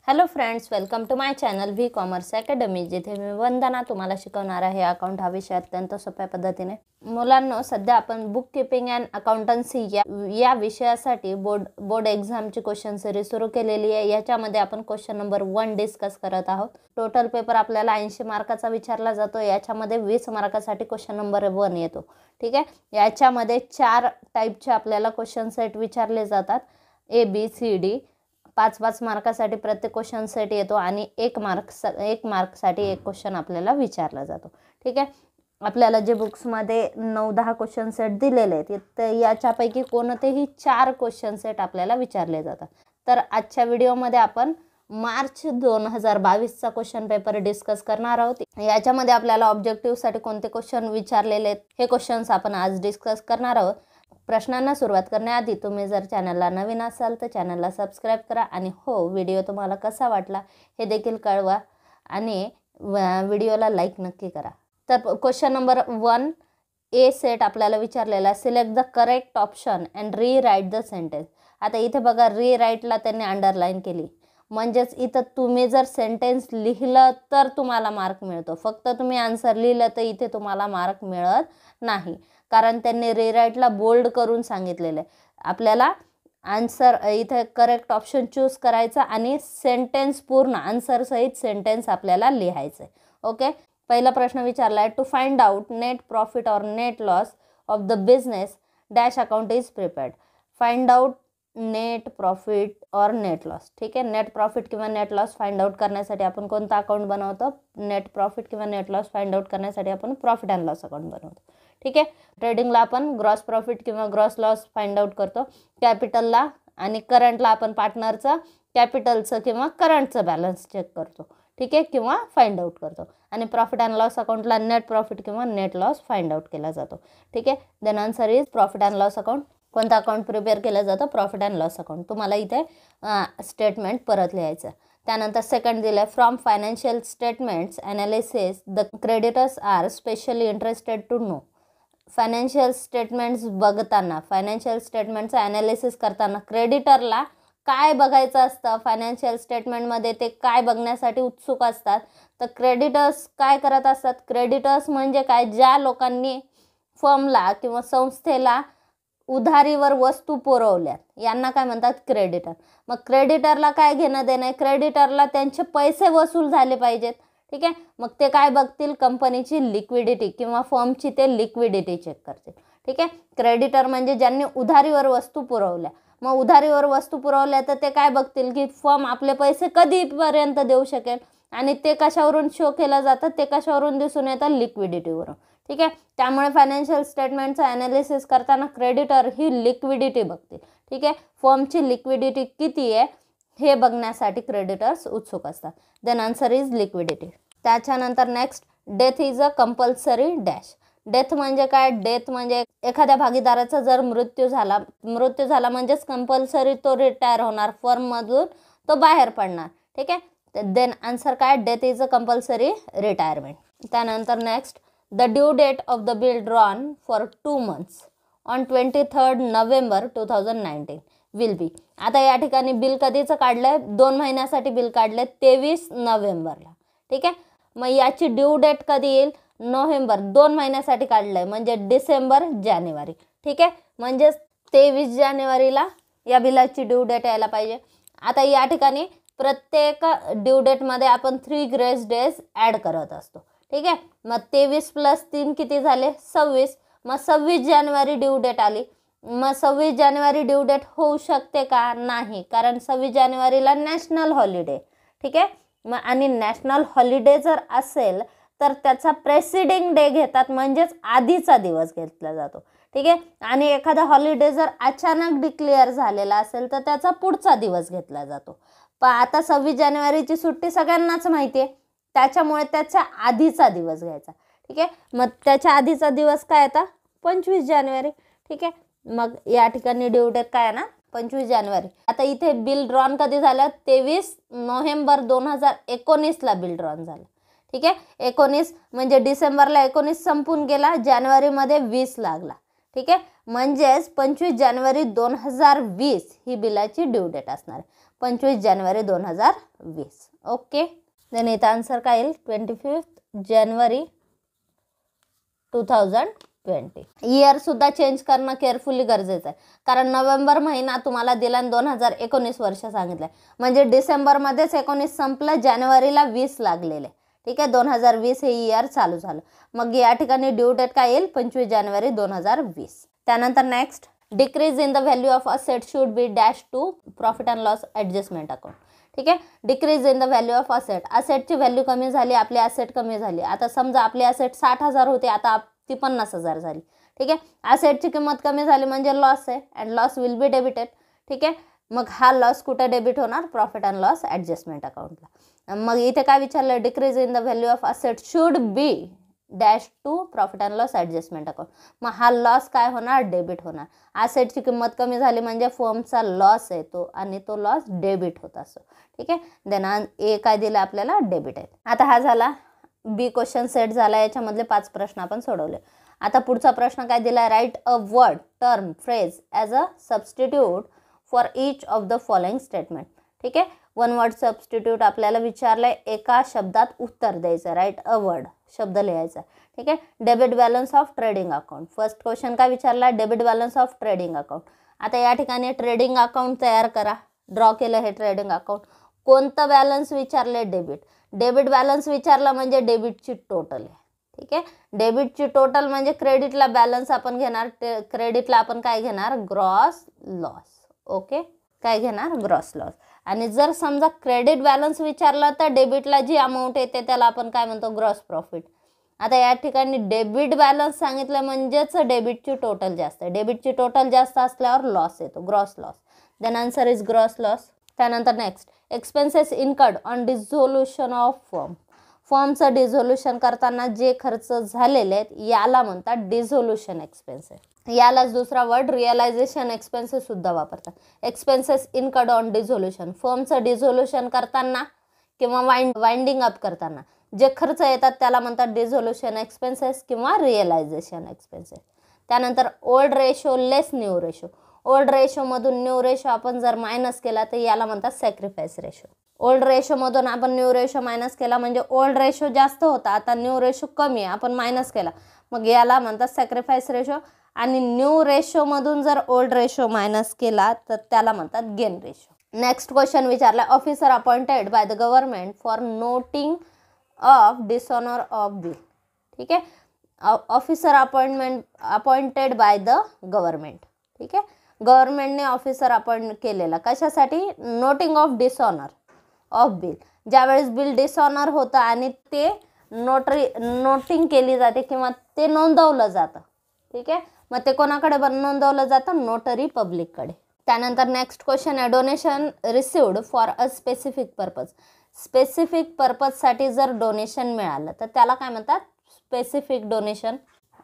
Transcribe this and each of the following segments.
Hello friends, welcome to my channel V commerce academy, जिथे मी वंदना तुम्हाला शिकवणार आहे अकाउंट हा विषय अत्यंत सोप्या पद्धतीने. मुलांनो, सध्या आपण बुक कीपिंग अँड अकाउंटन्सी या विषयासाठी बोर्ड एक्झामची क्वेश्चन सिरीज सुरू केलेली आहे. याच्यामध्ये आपण क्वेश्चन नंबर 1 डिस्कस करत आहोत. टोटल पेपर आपल्याला 80 मार्काचा विचारला जातो. याच्यामध्ये 20 मार्कासाठी क्वेश्चन नंबर 1 येतो. ठीक आहे. याच्यामध्ये 4 टाईपचे आपल्याला क्वेश्चन सेट विचारले जातात. ABCD 5-5 मार्कासाठी प्रत्येक क्वेश्चन सेट येतो आणि 1 मार्कसाठी एक क्वेश्चन आपल्याला विचारला जातो. ठीक आहे. आपल्याला जे बुक्समध्ये 9-10 क्वेश्चन सेट दिलेले आहेत, तर याच्यापैकी कोणतेही 4 क्वेश्चन सेट आपल्याला विचारले जातात. तर आजच्या व्हिडिओमध्ये आपण मार्च 2022चा क्वेश्चन पेपर डिस्कस करणार आहोत. याच्यामध्ये आपल्याला ऑब्जेक्टिव्हसाठी कोणते क्वेश्चन विचारलेले आहेत हे क्वेश्चन्स आपण आज डिस्कस करणार आहोत. प्रश्नांना सुरुवात करण्याआधी तुम्ही जर चॅनलला नवीन असाल तर चॅनलला सबस्क्राईब करा आणि व्हिडिओ तुम्हाला कसा वाटला हे देखील कळवा आणि व्हिडिओला लाईक नक्की करा. तर क्वेश्चन नंबर 1 A सेट आपल्याला विचारलेला, select the correct option and रीराईट the sentence. आता इथे बघा, रीराईटला त्यांनी अंडरलाईन केली, म्हणजेच इथं तुम्ही जर सेंटेन्स लिहिलं तर तुम्हाला मार्क मिळतो. फक्त तुम्ही आन्सर लिहिलं तर इथे तुम्हाला मार्क मिळत नाही, कारण त्यांनी रीराईटला बोल्ड करून सांगितलेलं आहे. आपल्याला आन्सर इथे करेक्ट ऑप्शन चूज करायचा आणि सेंटेन्स पूर्ण आन्सरसहित सेंटेन्स आपल्याला लिहायचं. ओके. पहिला प्रश्न विचारला आहे, to find out net profit और net loss of the business dash account is prepared. Find out net profit और नेट लॉस. ठीक आहे. नेट प्रॉफिट किंवा नेट लॉस फाइंड आउट करण्यासाठी आपण कोणता अकाउंट बनवतो? नेट प्रॉफिट किंवा नेट लॉस फाइंड आउट करण्यासाठी आपण प्रॉफिट अँड लॉस अकाउंट बनवतो. ठीक आहे. ट्रेडिंगला आपण ग्रॉस प्रॉफिट किंवा ग्रॉस लॉस फाइंड आउट करतो. कॅपिटलला आणि करंटला आपण पार्टनरचं कॅपिटलचं किंवा करंटचं बॅलन्स चेक करतो. ठीक आहे, किंवा फाइंड आउट करतो. आणि प्रॉफिट अँड लॉस अकाउंटला नेट प्रॉफिट किंवा नेट लॉस फाइंड आउट केला जातो. ठीक आहे. Then answer is profit and loss account. कोणता अकाउंट प्रिपेअर केलं जातं? Profit and loss account. तुम्हाला इथे स्टेटमेंट परत लिहायचं. त्यानंतर सेकंड दिलं, from financial statements analysis the creditors are specially interested to know. Financial statements बघताना, फायनान्शियल स्टेटमेंटचं ॲनालिसिस करताना क्रेडिटरला काय बघायचं असतं? फायनान्शियल स्टेटमेंटमध्ये ते काय बघण्यासाठी उत्सुक असतात? तर क्रेडिटर्स काय करत असतात? क्रेडिटर्स म्हणजे काय? ज्या लोकांनी फर्मला किंवा संस्थेला उधारीवर वस्तू पुरवल्यात यांना काय म्हणतात? क्रेडिटर. मग क्रेडिटरला काय घेणं देणं आहे? क्रेडिटरला त्यांचे पैसे वसूल झाले पाहिजेत. ठीक आहे. मग ते काय बघतील? कंपनीची लिक्विडिटी किंवा फर्मची ते लिक्विडिटी चेक करतील. ठीक आहे. क्रेडिटर म्हणजे ज्यांनी उधारीवर वस्तू पुरवल्या. मग उधारीवर वस्तू पुरवल्या तर ते काय बघतील की फर्म आपले पैसे कधीपर्यंत देऊ शकेल, आणि ते कशावरून शो केलं जातं? ते कशावरून दिसून येतं? लिक्विडिटीवरून. ठीक आहे. त्यामुळे फायनान्शियल स्टेटमेंटचं ॲनालिसिस करताना क्रेडिटर ही लिक्विडिटी बघतील. ठीक आहे. फर्मची लिक्विडिटी किती आहे हे बघण्यासाठी क्रेडिटर्स उत्सुक असतात. Then answer is liquidity. त्याच्यानंतर next, death is a compulsory dash. Death म्हणजे काय? डेथ म्हणजे एखाद्या भागीदाराचा जर मृत्यू झाला म्हणजेच कंपल्सरी तो रिटायर होणार, फर्ममधून तो बाहेर पडणार. ठीक आहे. देन आन्सर काय? Death is a compulsory retirement. त्यानंतर next, the due date of the bill drawn for 2 months on 23rd November 2019 will be. आता या ठिकाणी बिल कधीचं काढलंय? 2 महिन्यासाठी बिल काढलंय, 23 नोव्हेंबरला. ठीक आहे. मग याची ड्यू डेट कधी येईल? नोव्हेंबर. 2 महिन्यासाठी काढलंय म्हणजे डिसेंबर जानेवारी. ठीक आहे. म्हणजे 23 जानेवारीला या बिलाची ड्यू डेट यायला पाहिजे. आता या ठिकाणी प्रत्येक ड्यू डेटमध्ये आपण 3 ग्रेस डेज ॲड करत असतो. ठीक आहे. मग 23 + 3 किती झाले? 26. मग 26 जानेवारी ड्यू डेट आली. मग 26 जानेवारी ड्यू डेट होऊ शकते का? नाही, कारण 26 जानेवारीला नॅशनल हॉलिडे. ठीक आहे. मग आणि नॅशनल हॉलिडे जर असेल तर त्याचा प्रेसिडिंग डे घेतात, म्हणजेच आधीचा दिवस घेतला जातो. ठीक आहे. आणि एखादा हॉलिडे जर अचानक डिक्लेअर झालेला असेल तर त्याचा पुढचा दिवस घेतला जातो. पण आता 26 जानेवारीची सुट्टी सगळ्यांनाच माहिती आहे, त्याच्यामुळे त्याच्या आधीचा दिवस घ्यायचा. ठीक आहे. मग त्याच्या आधीचा दिवस काय आता? 25 जानेवारी. ठीक आहे. मग या ठिकाणी ड्यू डेट काय आहे ना? 25 जानेवारी. आता इथे बिल ड्रॉन कधी झालं? 23 नोव्हेंबर 2019ला बिल ड्रॉन झालं. ठीक आहे. 19 म्हणजे डिसेंबरला 19 संपून गेला, जानेवारीमध्ये 20 लागला. ठीक आहे. म्हणजेच 25 जानेवारी 2020 ही बिलाची ड्यू डेट असणार आहे. 25 जानेवारी 2020. ओके, देन इथं आन्सर काय येईल 25 जानेवारी 2020. इयर सुद्धा चेंज करणं केअरफुली गरजेचं आहे, कारण नोव्हेंबर महिना तुम्हाला दिला 2019 वर्ष सांगितलंय, म्हणजे डिसेंबरमध्येच 19 संपलं, जानेवारीला 20 लागलेले. ठीक आहे, 2020 हे इयर चालू झालं. मग या ठिकाणी ड्यू डेट काय येईल 25 जानेवारी 2020. त्यानंतर next, decrease in the value of asset should be dash to profit and loss adjustment account. ठीक आहे, decrease in the value of asset, असेटची व्हॅल्यू कमी झाली, आपली असेट कमी झाली. आता समजा आपली असेट 60,000 होती, आता ती 50,000 झाली. ठीक आहे, असेटची किंमत कमी झाली म्हणजे लॉस आहे, and loss will be debited. ठीक आहे, मग हा लॉस कुठे डेबिट होणार, प्रॉफिट अँड लॉस ॲडजस्टमेंट अकाउंटला. मग इथे काय विचारलं, decrease in the value of asset should be dash to profit and loss adjustment account. मग हा लॉस काय होणार, डेबिट होणार. असेटची किंमत कमी झाली म्हणजे फर्मचा लॉस येतो आणि तो लॉस डेबिट होत असतो. ठीक आहे, देन ए काय दिलं आपल्याला, डेबिट आहे. आता हा झाला बी क्वेश्चन सेट झाला, याच्यामधले 5 प्रश्न आपण सोडवले. आता पुढचा प्रश्न काय दिला, right a word, term, phrase as a substitute for each of the following statement. ठीक आहे, 1 वर्ड सबस्टिट्यूट आपल्याला विचारलंय, एका शब्दात उत्तर द्यायचं. राईट अ वर्ड, शब्द लिहायचा. ठीक आहे, debit balance of trading account. First question काय विचारला, debit balance of trading account. आता या ठिकाणी ट्रेडिंग अकाउंट तयार करा, ड्रॉ केलं हे ट्रेडिंग अकाउंट. कोणतं बॅलन्स विचारले, डेबिट. डेबिट बॅलन्स विचारला म्हणजे डेबिटची टोटल आहे. ठीक आहे, डेबिटची टोटल म्हणजे क्रेडिटला बॅलन्स आपण घेणार, क्रेडिटला आपण काय घेणार, ग्रॉस लॉस. ओके, काय घेणार, ग्रॉस लॉस. आणि जर समजा क्रेडिट बॅलन्स विचारला तर डेबिटला जी अमाऊंट येते त्याला आपण काय म्हणतो, ग्रॉस प्रॉफिट. आता या ठिकाणी डेबिट बॅलन्स सांगितलं म्हणजेच डेबिटची टोटल जास्त आहे. डेबिटची टोटल जास्त असल्यावर लॉस येतो, gross loss. Then answer is gross loss. त्यानंतर next, expenses incurred on dissolution of firm. फर्मचं डिझोल्युशन करताना जे खर्च झालेले आहेत याला म्हणतात डिझोल्युशन एक्सपेन्सेस. यालाच दुसरा वर्ड रिअलायझेशन एक्सपेन्सेस सुद्धा वापरतात. एक्सपेन्सेस इन्कर्ड ऑन डिझोल्युशन, फर्मचं डिझोल्युशन करताना किंवा वाइंडिंग अप करताना जे खर्च येतात त्याला म्हणतात डिझोल्युशन एक्सपेन्सेस किंवा रिअलायझेशन एक्सपेन्सेस. त्यानंतर old ratio less new ratio. Old रेशोमधून न्यू रेशो आपण जर मायनस केला तर याला म्हणतात सॅक्रिफाईस रेशो. ओल्ड रेशोमधून आपण न्यू रेशो मायनस केला म्हणजे ओल्ड रेशो जास्त होता, आता न्यू रेशो कमी आहे, आपण मायनस केला, मग याला म्हणतात सॅक्रिफाईस रेशो. आणि न्यू रेशोमधून जर ओल्ड रेशो मायनस केला तर त्याला म्हणतात गेन रेशो. नेक्स्ट क्वेश्चन विचारला, officer appointed by the government for noting of dishonour of bill. ठीक आहे, officer appointed by the government. ठीक आहे, गव्हर्नमेंटने ऑफिसर अपॉइंट केलेला कशासाठी, noting of dishonour of bill. ज्यावेळेस बिल डिसऑनर होतं आणि ते नोटिंग केली जाते किंवा ते नोंदवलं जातं. ठीक आहे, मग ते कोणाकडे नोंदवलं जातं, नोटरी पब्लिककडे. त्यानंतर नेक्स्ट क्वेश्चन आहे, donation received for a specific purpose. Specific पर्पजसाठी जर डोनेशन मिळालं तर त्याला काय म्हणतात, स्पेसिफिक डोनेशन.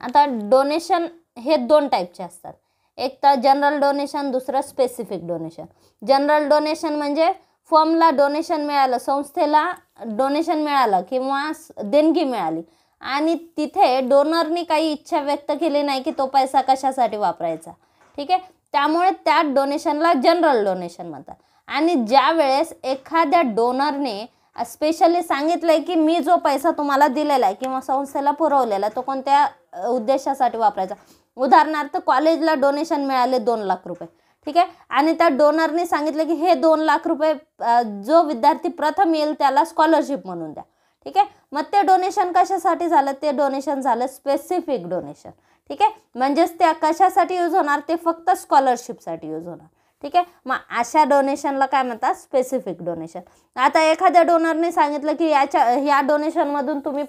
आता डोनेशन हे 2 टाईपचे असतात, एक तर जनरल डोनेशन, दुसरं स्पेसिफिक डोनेशन. जनरल डोनेशन म्हणजे फर्मला डोनेशन मिळालं, संस्थेला डोनेशन मिळालं किंवा देणगी मिळाली आणि तिथे डोनरनी काही इच्छा व्यक्त केली नाही की तो पैसा कशासाठी वापरायचा. ठीक आहे, त्यामुळे त्या डोनेशनला जनरल डोनेशन म्हणतात. आणि ज्या वेळेस एखाद्या डोनरने स्पेशली सांगितलं आहे की मी जो पैसा तुम्हाला दिलेला आहे किंवा संस्थेला पुरवलेला आहे तो कोणत्या उद्देशासाठी वापरायचा. उदाहरणार्थ कॉलेजला डोनेशन मिळाले 2 लाख रुपये. ठीक आहे, आणि त्या डोनरने सांगितलं की हे 2 लाख रुपये जो विद्यार्थी प्रथम येईल त्याला स्कॉलरशिप म्हणून द्या. ठीक आहे, मग ते डोनेशन कशासाठी झालं, ते डोनेशन झालं स्पेसिफिक डोनेशन. ठीक आहे, म्हणजेच त्या कशासाठी यूज होणार, ते फक्त स्कॉलरशिपसाठी यूज होणार. ठीक आहे, मग अशा डोनेशनला काय म्हणतात, स्पेसिफिक डोनेशन. आता एखाद्या डोनरने सांगितलं की ह्या डोनेशनमधून तुम्ही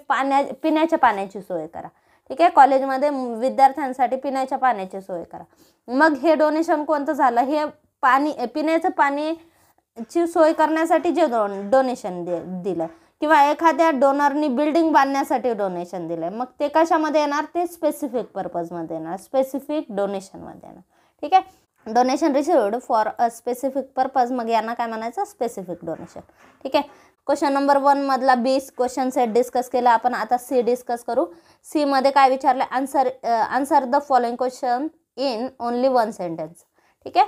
पिण्याच्या पाण्याची सोय करा. ठीक आहे, कॉलेजमध्ये विद्यार्थ्यांसाठी पिण्याच्या पाण्याची सोय करा. मग हे डोनेशन कोणतं झालं, हे पिण्याचं पाण्याची सोय करण्यासाठी जे डोनेशन दिलं किंवा एखाद्या डोनरनी बिल्डिंग बांधण्यासाठी डोनेशन दिलं, मग ते कशामध्ये येणार, ते स्पेसिफिक पर्पजमध्ये येणार, स्पेसिफिक डोनेशनमध्ये येणार. ठीक आहे, donation received for a specific purpose, मग यांना काय म्हणायचं, स्पेसिफिक डोनेशन. ठीक आहे, क्वेश्चन नंबर 1 मधला 20 क्वेश्चन सेट डिस्कस केला आपण. आता सी डिस्कस करू. सी मध्ये काय विचारलं, answer the following question in only 1 sentence. ठीक आहे,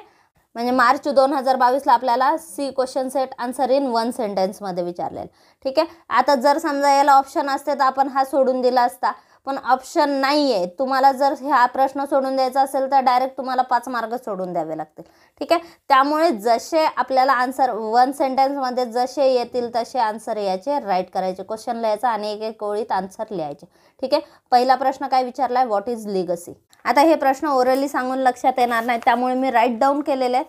म्हणजे मार्च 2022ला आपल्याला C question set answer in 1 सेंटेन्समध्ये विचारलेलं. ठीक आहे. आता जर समजा याला ऑप्शन असते तर आपण हा सोडून दिला असता, पण ऑप्शन नाही आहे. तुम्हाला जर हा प्रश्न सोडून द्यायचा असेल तर डायरेक्ट तुम्हाला 5 मार्क सोडून द्यावे लागतील. ठीक आहे. त्यामुळे जसे आपल्याला आन्सर 1 सेंटेन्समध्ये जसे येतील तसे आन्सर याचे राईट करायचे, क्वेश्चन लिहायचा आणि एक एक ओळीत आन्सर लिहायचे. ठीक आहे. पहिला प्रश्न काय विचारला आहे, व्हॉट इज लिगसी. आता हे प्रश्न ओरली सांगून लक्षात येणार नाही, त्यामुळे मी राईट डाऊन केलेले आहे.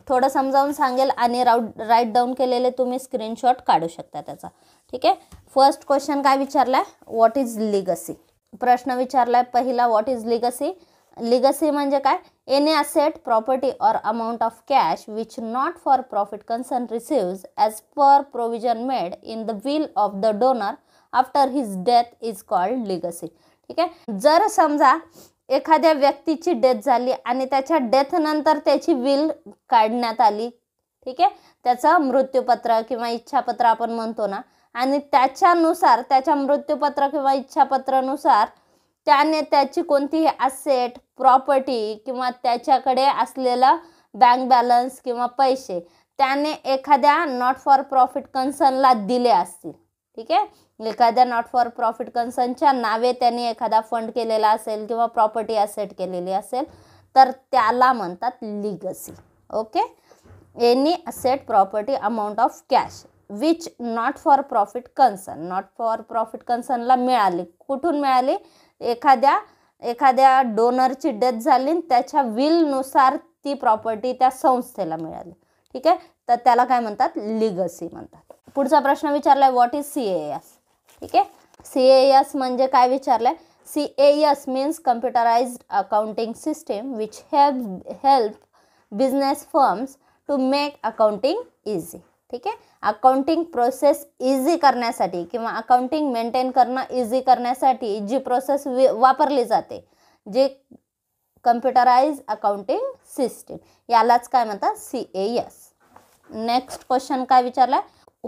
थोडं समजावून सांगेल आणि राईट डाऊन केलेले तुम्ही स्क्रीनशॉट काढू शकता त्याचा. ठीक आहे. फर्स्ट क्वेश्चन काय विचारला आहे, व्हॉट इज लिगसी. प्रश्न विचारला आहे पहिला, व्हॉट इज लिगसी. लिगसी म्हणजे काय, एनी असेट, प्रॉपर्टी और amount of cash which not for profit concern receives as per provision made in the will of the donor after his death is called legacy. ठीक आहे. जर समजा एखाद्या व्यक्तीची death झाली आणि त्याच्या डेथनंतर त्याची विल काढण्यात आली. ठीक आहे. त्याचं मृत्यूपत्र किंवा इच्छापत्र आपण म्हणतो ना, आणि त्याच्यानुसार त्याच्या मृत्यूपत्र किंवा इच्छापत्रानुसार त्याने त्याची कोणतीही ॲसेट, प्रॉपर्टी किंवा त्याच्याकडे असलेला बँक बॅलन्स किंवा पैसे त्याने एखाद्या नॉट फॉर प्रॉफिट कन्सर्नला दिले असतील. ठीक आहे. एखाद्या नॉट फॉर प्रॉफिट कन्सर्नच्या नावे त्यांनी एखादा फंड केलेला असेल किंवा प्रॉपर्टी ॲसेट केलेली असेल तर त्याला म्हणतात legacy. Okay. Any asset, property, amount of cash which not for profit concern. Not for profit कन्सर्नला मिळाली. कुठून मिळाली, एखाद्या डोनरची डेथ झाली, त्याच्या विलनुसार ती प्रॉपर्टी त्या संस्थेला मिळाली. ठीक आहे. तर त्याला काय म्हणतात, लिगसी म्हणतात. पुढचा प्रश्न विचारलाय, व्हॉट इज CAS. ठीक आहे. CAS म्हणजे काय विचारलंय, CAS means computerised accounting system which help business firms to make accounting easy. ठीक आहे. अकाउंटिंग प्रोसेस इझी करण्यासाठी किंवा अकाउंटिंग मेंटेन करणं इझी करण्यासाठी जी प्रोसेस वापरली जाते, जे कम्प्युटराइज्ड अकाउंटिंग सिस्टीम, यालाच काय म्हणतात, CAS. नेक्स्ट क्वेश्चन काय विचारलाय,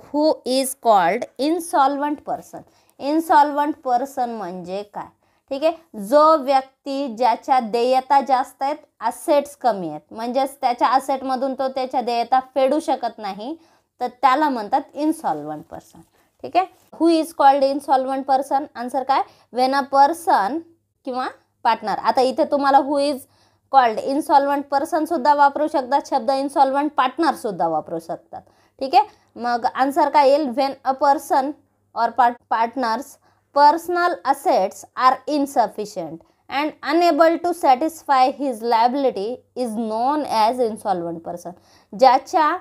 हु इज कॉल्ड इनसॉल्वंट पर्सन. इनसॉल्वंट पर्सन म्हणजे काय. ठीक आहे. जो व्यक्ती ज्याच्या देयता जास्त आहेत, असेट्स कमी आहेत, म्हणजेच त्याच्या असेटमधून तो त्याच्या देयता फेडू शकत नाही, तर त्याला म्हणतात इनसॉल्वंट पर्सन. ठीक आहे. हु इज कॉल्ड इनसॉल्वंट पर्सन. आन्सर काय, व्हेन अ पर्सन किंवा पार्टनर. आता इथे तुम्हाला हु इज कॉल्ड इनसॉल्वंट पर्सन सुद्धा वापरू शकतात, शब्द इनसॉल्वंट पार्टनर सुद्धा वापरू शकतात. ठीक आहे. मग आन्सर काय येईल, when a person or partners personal assets are insufficient and unable to satisfy his liability is known as insolvent person. ज्याच्या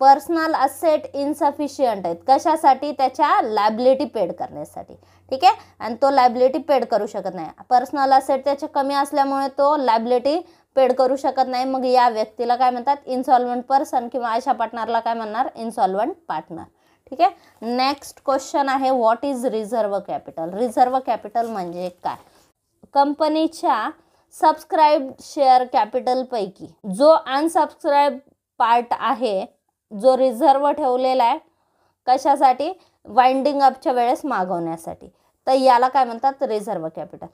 पर्सनल असेट इनसफिशियंट आहेत, कशासाठी, त्याच्या लायबिलिटी पेड करण्यासाठी. ठीक आहे. आणि तो लायबिलिटी पेड करू शकत नाही. पर्सनल असेट त्याचे कमी असल्यामुळे तो लायबिलिटी पेड करू शकत नाही. मग या व्यक्तीला काय म्हणतात, इनसॉल्वंट पर्सन, किंवा अशा पार्टनरला काय म्हणणार, इनसॉल्वंट पार्टनर. ठीक आहे. नेक्स्ट क्वेश्चन आहे, what is reserve capital. Reserve capital म्हणजे काय, कंपनीच्या सबस्क्राईब शेअर कॅपिटलपैकी जो अनसबस्क्राईब पार्ट आहे, जो रिझर्व्ह ठेवलेला आहे, कशासाठी, वाइंडिंग अपच्या वेळेस मागवण्यासाठी, तर याला काय म्हणतात, reserve capital.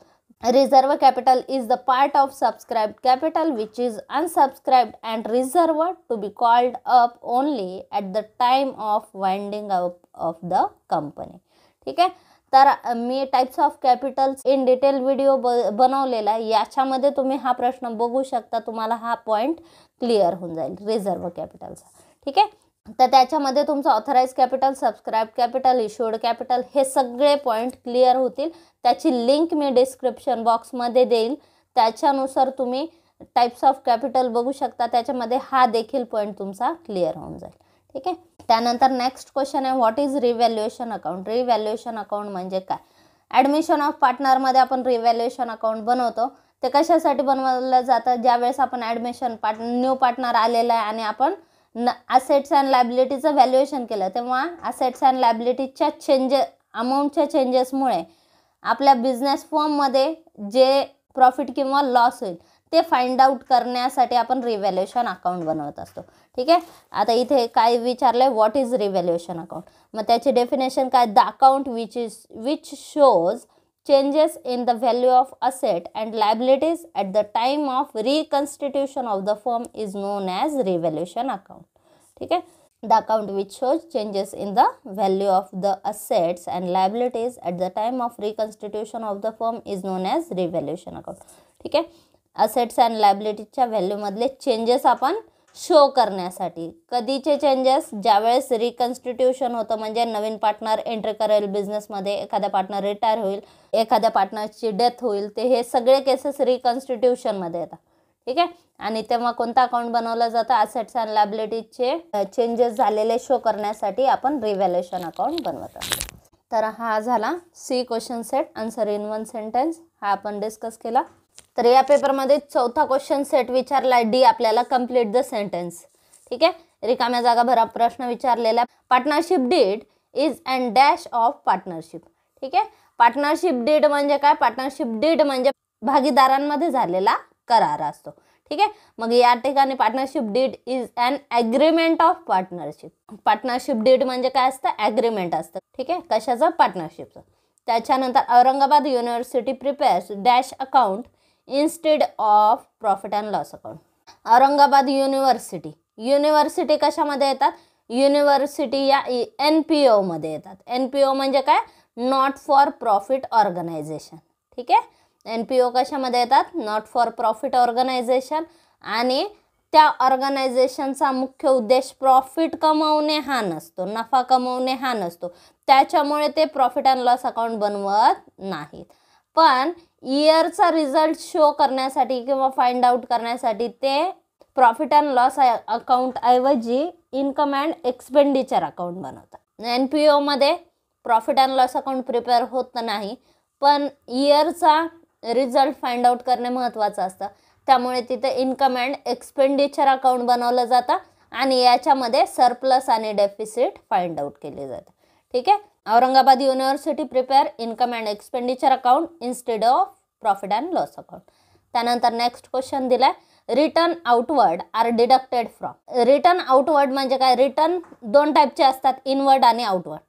Reserve capital is the part of subscribed capital which is unsubscribed and reserve to be called up only at the time of winding up of the company. ठीक आहे. तर मी types of capitals in detail video बनवलेला आहे, याच्यामध्ये तुम्ही हा प्रश्न बघू शकता, तुम्हाला हा पॉईंट क्लिअर होऊन जाईल रिझर्व्ह कॅपिटलचा. ठीक आहे. तर त्याच्यामध्ये तुमचं authorise capital, subscribe capital, issued capital, हे सगळे पॉईंट क्लिअर होतील. त्याची लिंक मी डिस्क्रिप्शन बॉक्समध्ये देईल, त्याच्यानुसार तुम्ही टाइप्स ऑफ कॅपिटल बघू शकता, त्याच्यामध्ये हा देखील पॉईंट तुमचा क्लिअर होऊन जाईल. ठीक आहे. त्यानंतर नेक्स्ट क्वेश्चन आहे, what is revaluation account. Revaluation account म्हणजे काय. ॲडमिशन ऑफ पार्टनरमध्ये आपण रिव्हॅल्युएशन अकाउंट बनवतो. ते कशासाठी बनवलं जातं, ज्यावेळेस आपण ॲडमिशन न्यू पार्टनर आलेला आहे आणि आपण असेट्स अँड लायबिलिटीचं व्हॅल्युएशन केलं, तेव्हा असेट्स अँड लायबिलिटीच्या अमाऊंटच्या चेंजेसमुळे आपल्या बिझनेस फर्ममध्ये जे प्रॉफिट किंवा लॉस होईल ते फाइंड आउट करण्यासाठी आपण रिव्हॅल्युएशन अकाउंट बनवत असतो. ठीक आहे. आता इथे काय विचारलंय, व्हॉट इज रिव्हॅल्युएशन अकाउंट. मग त्याची डेफिनेशन काय, the account which shows changes in the value of asset and liabilities at the time of reconstitution of the firm is known as revaluation account. ठीक है, the account which shows changes in the value of the assets and liabilities at the time of reconstitution of the firm is known as revaluation account. ठीक आहे, assets and liabilities value मधले changes आपण show करण्यासाठी. कधीचे changes? ज्यावेळेस reconstitution होतं, म्हणजे नवीन partner entry करेल बिझनेसमध्ये, एखादा पार्टनर रिटायर होईल, एखाद्या पार्टनरची डेथ होईल, ते हे सगळे केसेस रिकन्स्टिट्यूशनमध्ये येतात. ठीक आहे, आणि तेव्हा कोणतं अकाउंट बनवलं जातं? ॲसेट्स अँड लायबिलिटीजचे चेंजेस झालेले शो करण्यासाठी आपण रिव्हॅल्युएशन अकाउंट बनवत आहोत. तर हा झाला C question set, answer in one sentence, हा आपण डिस्कस केला. तर या पेपरमध्ये चौथा क्वेश्चन सेट विचारला डी आपल्याला कंप्लीट द सेंटेन्स. ठीक आहे, रिकाम्या जागा भरा प्रश्न विचारलेला. Partnership deed is and dash of partnership. ठीक आहे, पार्टनरशिप डीड म्हणजे काय? पार्टनरशिप डीड म्हणजे भागीदारांमध्ये झालेला करार असतो. ठीक आहे, मग या ठिकाणी partnership deed is an agreement of partnership. Partnership deed म्हणजे काय असतं? ॲग्रीमेंट असतं. ठीक आहे, कशाचं? पार्टनरशिपचं. त्याच्यानंतर Aurangabad university prepares dash account instead of profit and loss account. Aurangabad university कशामध्ये येतात? युनिव्हर्सिटी या NPO मध्ये येतात. NPO म्हणजे काय? Not for profit organisation. ठीक आहे, NPO कशामध्ये येतात? Not for profit organisation. आणि त्या ऑर्गनायझेशनचा मुख्य उद्देश प्रॉफिट कमवणे हा नसतो, नफा कमवणे हा नसतो. त्याच्यामुळे ते प्रॉफिट अँड लॉस अकाउंट बनवत नाहीत. पण इयरचा रिझल्ट शो करण्यासाठी किंवा फाइंड आउट करण्यासाठी ते प्रॉफिट अँड लॉस अकाउंट ऐवजी इन्कम अँड एक्सपेंडिचर अकाउंट बनवतात. NPO मध्ये profit and loss account prepare होत नाही, पण इयरचा रिझल्ट फाइंड आउट करणे महत्त्वाचं असतं. त्यामुळे तिथे इन्कम अँड एक्सपेंडिचर अकाउंट बनवलं जातं आणि याच्यामध्ये सरप्लस आणि डेफिसिट फाइंड आउट केले जातं. ठीक आहे, Aurangabad university prepare income and expenditure account instead of profit and loss account. त्यानंतर नेक्स्ट क्वेश्चन दिलाय, return outward are deducted from. Return outward म्हणजे काय? रिटर्न दोन टाईपचे असतात, इनवर्ड आणि आउटवर्ड.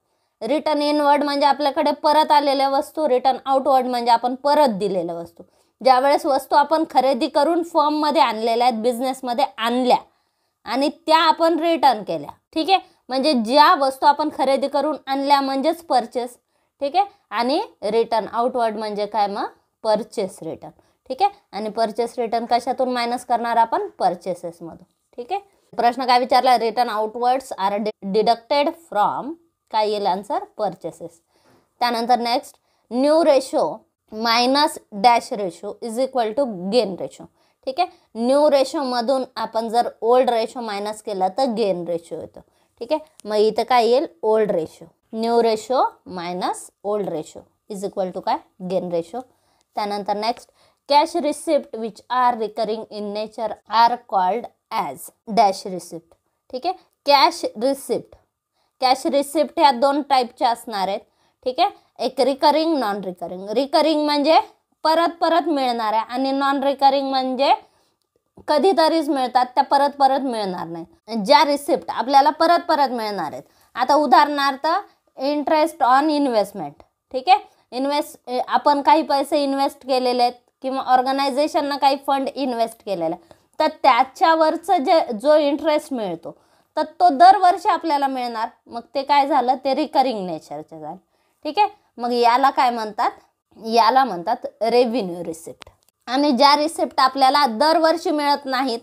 रिटर्न इनवर्ड म्हणजे आपल्याकडे परत आलेल्या वस्तू, रिटर्न आउटवर्ड म्हणजे आपण परत दिलेल्या वस्तू. ज्यावेळेस वस्तू आपण खरेदी करून फर्ममध्ये आणलेल्या आहेत, बिझनेसमध्ये आणल्या आणि त्या आपण रिटर्न केल्या. ठीक आहे, म्हणजे ज्या वस्तू आपण खरेदी करून आणल्या म्हणजेच परचेस. ठीक आहे, आणि रिटर्न आउटवर्ड म्हणजे काय? मग परचेस रिटर्न. ठीक आहे, आणि परचेस रिटर्न कशातून मायनस करणार आपण? परचेसेसमधून. ठीक आहे, प्रश्न काय विचारला? Return outwards are deducted from, काय येईल आन्सर? परचेसेस. त्यानंतर next, new ratio minus dash ratio is equal to gain ratio. ठीक आहे, न्यू रेशोमधून आपण जर ओल्ड रेशो मायनस केला तर गेन रेशो येतो. ठीक आहे, मग इथं काय येईल? Old ratio. New ratio minus old ratio is equal to काय? Gain ratio. त्यानंतर next, cash receipt which are recurring in nature are called as dash receipt. ठीक आहे, कॅश रिसिप्ट ह्या दोन टाईपच्या असणार आहेत. ठीक आहे, एक रिकरिंग, नॉन रिकरिंग. रिकरिंग म्हणजे परत परत मिळणाऱ्या आणि नॉन रिकरिंग म्हणजे कधीतरीच मिळतात, त्या परत परत मिळणार नाही. ज्या रिसिप्ट आपल्याला परत परत मिळणार आहेत, आता उदाहरणार्थ इंटरेस्ट ऑन इन्व्हेस्टमेंट. ठीक आहे, आपण काही पैसे इन्व्हेस्ट केलेले आहेत किंवा ऑर्गनायझेशननं काही फंड इन्व्हेस्ट केलेला आहे, तर त्याच्यावरचं जो इंटरेस्ट मिळतो तर तो दरवर्षी आपल्याला मिळणार. मग ते काय झालं? ते रिकरिंग नेचरचं झालं. ठीक आहे, मग याला काय म्हणतात? याला म्हणतात रेव्हेन्यू रिसिप्ट. आणि ज्या रिसिप्ट आपल्याला दरवर्षी मिळत नाहीत,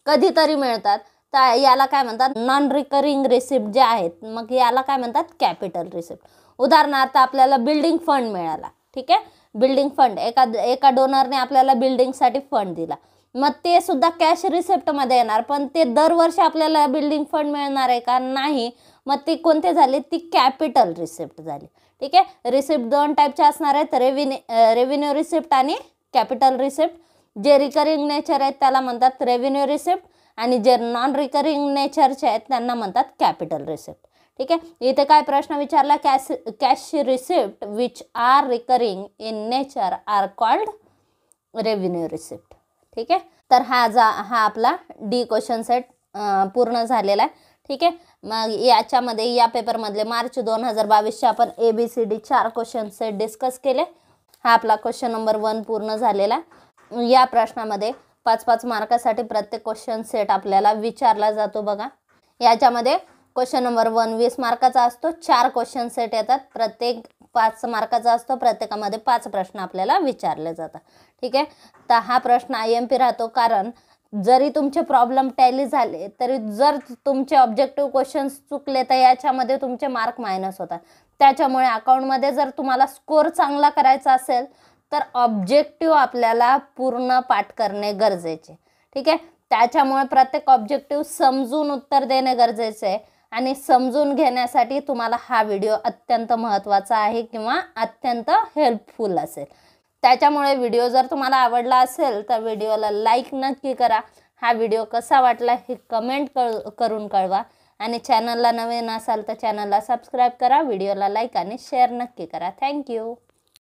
कधीतरी मिळतात, तर याला काय म्हणतात? नॉन रिकरिंग रिसिप्ट जे आहेत, मग याला काय म्हणतात? Capital receipt. उदाहरणार्थ आपल्याला बिल्डिंग फंड मिळाला. ठीक आहे, बिल्डिंग फंड एका डोनरने आपल्याला बिल्डिंगसाठी फंड दिला, मग ते सुद्धा कॅश रिसिप्टमध्ये येणार. पण ते दरवर्षी आपल्याला बिल्डिंग फंड मिळणार आहे का? नाही. मग ती कोणते झाले? ती कॅपिटल रिसिप्ट झाली. ठीक आहे, रिसिप्ट दोन टाईपच्या असणार आहेत, रेव्हेन्यू रिसिप्ट आणि कॅपिटल रिसिप्ट. जे रिकरिंग नेचर आहेत त्याला म्हणतात रेव्हेन्यू रिसिप्ट आणि जे नॉन रिकरिंग नेचरचे आहेत त्यांना म्हणतात कॅपिटल रिसिप्ट. ठीक आहे, इथे काय प्रश्न विचारला? Cash receipt which are recurring in nature are called revenue receipt. ठीक आहे, तर हा आपला डी क्वेश्चन सेट पूर्ण झालेला आहे. ठीक आहे, मग याच्यामध्ये या पेपरमधले मार्च 2022चे आपण ABCD 4 क्वेश्चन सेट डिस्कस केले. हा आपला क्वेश्चन नंबर 1 पूर्ण झालेला. या प्रश्नामध्ये 5-5 मार्कासाठी प्रत्येक क्वेश्चन सेट आपल्याला विचारला जातो बघा. याच्यामध्ये क्वेश्चन नंबर 1 20 मार्काचा असतो. 4 क्वेश्चन सेट येतात, प्रत्येक 5 मार्काचा असतो. प्रत्येकामध्ये 5 प्रश्न आपल्याला विचारले जातात. ठीक आहे. तर हा प्रश्न IMP राहतो, कारण जरी तुमचे प्रॉब्लेम टॅली झाले तरी जर तुमचे ऑब्जेक्टिव्ह क्वेश्चन्स चुकले तर याच्यामध्ये तुमचे मार्क मायनस होतात. त्याच्यामुळे अकाउंटमध्ये जर तुम्हाला स्कोर चांगला करायचा असेल तर ऑब्जेक्टिव्ह आपल्याला पूर्ण पाठ करणे गरजेचे. ठीक आहे. त्याच्यामुळे प्रत्येक ऑब्जेक्टिव्ह समजून उत्तर देणे गरजेचे आहे आणि समजून घेण्यासाठी तुम्हाला हा व्हिडिओ अत्यंत महत्त्वाचा आहे किंवा अत्यंत हेल्पफुल असेल. त्याच्यामुळे व्हिडिओ जर तुम्हाला आवडला असेल तर व्हिडिओला लाईक नक्की करा. हा व्हिडिओ कसा वाटला हे कमेंट करून कळवा आणि चॅनलला नवीन असाल तर चॅनलला सबस्क्राईब करा. व्हिडिओला लाईक आणि शेअर नक्की करा. थँक्यू.